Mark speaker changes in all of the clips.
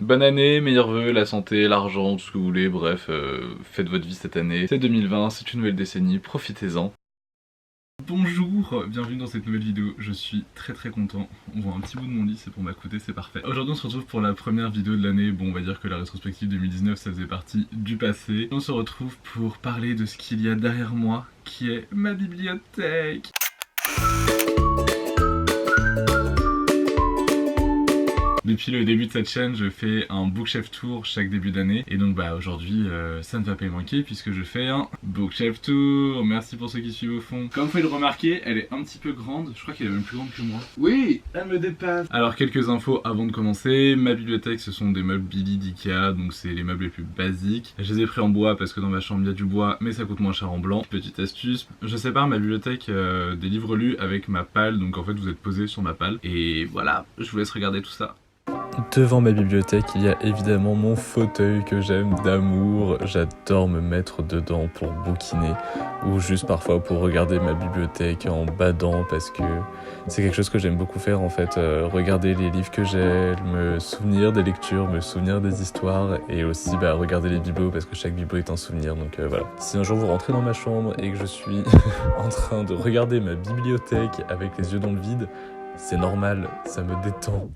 Speaker 1: Bonne année, meilleurs vœux, la santé, l'argent, tout ce que vous voulez, bref, faites votre vie cette année. C'est 2020, c'est une nouvelle décennie, profitez-en. Bonjour, bienvenue dans cette nouvelle vidéo, je suis très content. On voit un petit bout de mon lit, c'est pour m'accouter, c'est parfait. Aujourd'hui on se retrouve pour la première vidéo de l'année, bon on va dire que la rétrospective 2019 ça faisait partie du passé. On se retrouve pour parler de ce qu'il y a derrière moi, qui est ma bibliothèque. Depuis le début de cette chaîne, je fais un bookshelf tour chaque début d'année. Et donc bah aujourd'hui, ça ne va pas y manquer puisque je fais un bookshelf tour. Merci pour ceux qui suivent au fond. Comme vous pouvez le remarquer, elle est un petit peu grande. Je crois qu'elle est même plus grande que moi. Oui, elle me dépasse. Alors quelques infos avant de commencer. Ma bibliothèque, ce sont des meubles Billy d'Ikea. Donc c'est les meubles les plus basiques. Je les ai pris en bois parce que dans ma chambre il y a du bois, mais ça coûte moins cher en blanc. Petite astuce, je sépare ma bibliothèque des livres lus avec ma palle. Donc en fait vous êtes posé sur ma palle. Et voilà, je vous laisse regarder tout ça. Devant ma bibliothèque, il y a évidemment mon fauteuil que j'aime d'amour. J'adore me mettre dedans pour bouquiner ou juste parfois pour regarder ma bibliothèque en badant parce que c'est quelque chose que j'aime beaucoup faire en fait. Regarder les livres que j'ai, me souvenir des lectures, me souvenir des histoires et aussi regarder les bibelots parce que chaque bibelot est un souvenir. Donc voilà. Si un jour vous rentrez dans ma chambre et que je suis en train de regarder ma bibliothèque avec les yeux dans le vide, c'est normal, ça me détend.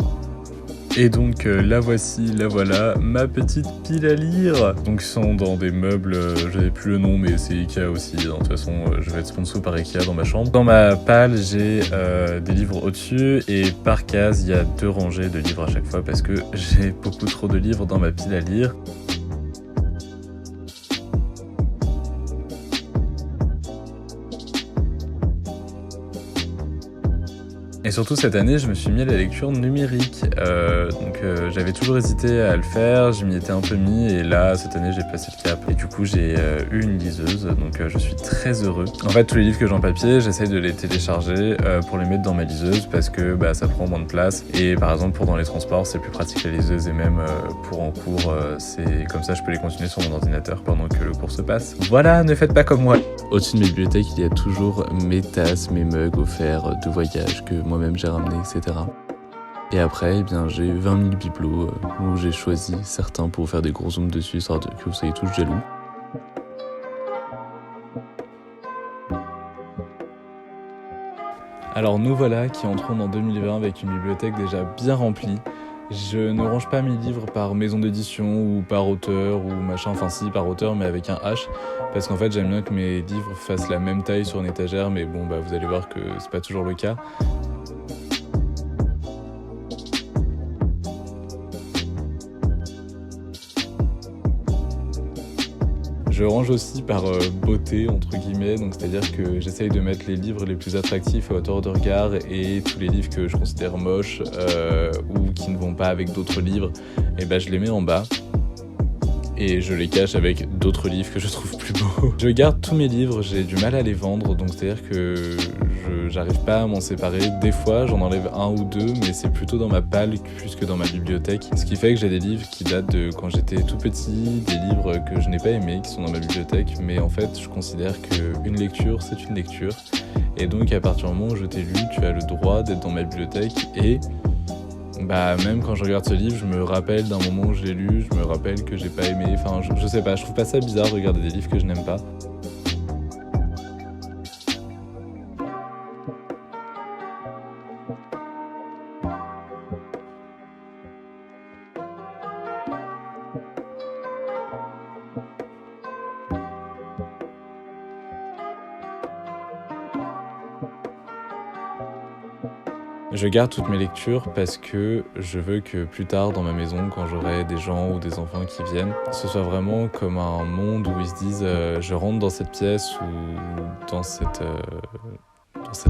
Speaker 1: Et donc la voici, la voilà, ma petite pile à lire. Donc ils sont dans des meubles, j'avais plus le nom mais c'est Ikea aussi, de toute façon je vais être sponsor par Ikea dans ma chambre. Dans ma palle j'ai des livres au-dessus et par case il y a 2 rangées de livres à chaque fois parce que j'ai beaucoup trop de livres dans ma pile à lire. Et surtout cette année, je me suis mis à la lecture numérique, j'avais toujours hésité à le faire, je m'y étais un peu mis et là cette année j'ai passé le cap et du coup j'ai eu une liseuse, donc je suis très heureux. En fait tous les livres que j'ai en papier, j'essaye de les télécharger pour les mettre dans ma liseuse parce que ça prend moins de place et par exemple pour dans les transports c'est plus pratique la liseuse et même pour en cours c'est comme ça je peux les continuer sur mon ordinateur pendant que le cours se passe. Voilà, ne faites pas comme moi. Au-dessus de mes bibliothèques il y a toujours mes tasses, mes mugs offerts de voyage que moi-même j'ai ramené, etc. Et après, j'ai 20 000 bibelots où j'ai choisi certains pour vous faire des gros zooms dessus, histoire que vous soyez tous jaloux. Alors nous voilà qui entrons en 2020 avec une bibliothèque déjà bien remplie. Je ne range pas mes livres par maison d'édition ou par auteur ou machin, enfin si par auteur mais avec un H parce qu'en fait j'aime bien que mes livres fassent la même taille sur une étagère mais bon vous allez voir que c'est pas toujours le cas. Je range aussi par beauté, entre guillemets, donc c'est-à-dire que j'essaye de mettre les livres les plus attractifs à hauteur de regard et tous les livres que je considère moches ou qui ne vont pas avec d'autres livres, je les mets en bas. Et je les cache avec d'autres livres que je trouve plus beaux. Je garde tous mes livres, j'ai du mal à les vendre, donc c'est-à-dire que j'arrive pas à m'en séparer. Des fois, j'en enlève 1 ou 2, mais c'est plutôt dans ma palle plus que dans ma bibliothèque. Ce qui fait que j'ai des livres qui datent de quand j'étais tout petit, des livres que je n'ai pas aimés, qui sont dans ma bibliothèque, mais en fait, je considère qu'une lecture, c'est une lecture. Et donc, à partir du moment où je t'ai lu, tu as le droit d'être dans ma bibliothèque et... même quand je regarde ce livre, je me rappelle d'un moment où je l'ai lu, je me rappelle que j'ai pas aimé, enfin je sais pas, je trouve pas ça bizarre de regarder des livres que je n'aime pas. Je garde toutes mes lectures parce que je veux que plus tard dans ma maison, quand j'aurai des gens ou des enfants qui viennent, ce soit vraiment comme un monde où ils se disent je rentre dans cette pièce ou dans cet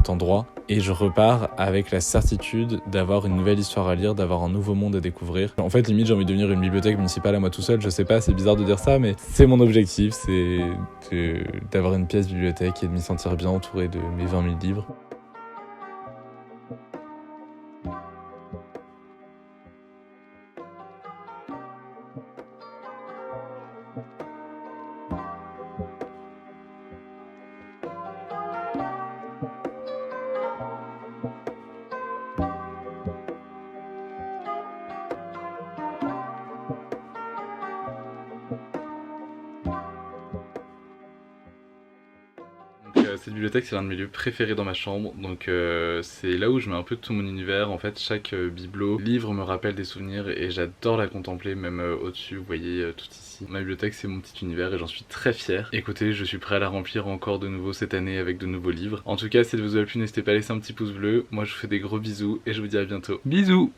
Speaker 1: endroit et je repars avec la certitude d'avoir une nouvelle histoire à lire, d'avoir un nouveau monde à découvrir. En fait, limite, j'ai envie de devenir une bibliothèque municipale à moi tout seul, je sais pas, c'est bizarre de dire ça, mais c'est mon objectif, c'est d'avoir une pièce bibliothèque et de m'y sentir bien entouré de mes 20 000 livres. cette bibliothèque c'est l'un de mes lieux préférés dans ma chambre, donc c'est là où je mets un peu tout mon univers. En fait chaque bibelot, livre me rappelle des souvenirs et j'adore la contempler, même au-dessus, vous voyez tout ici. Ma bibliothèque c'est mon petit univers et j'en suis très fier. Écoutez, je suis prêt à la remplir encore de nouveau cette année avec de nouveaux livres. En tout cas si elle vous a plu, n'hésitez pas à laisser un petit pouce bleu. Moi je vous fais des gros bisous et je vous dis à bientôt. Bisous.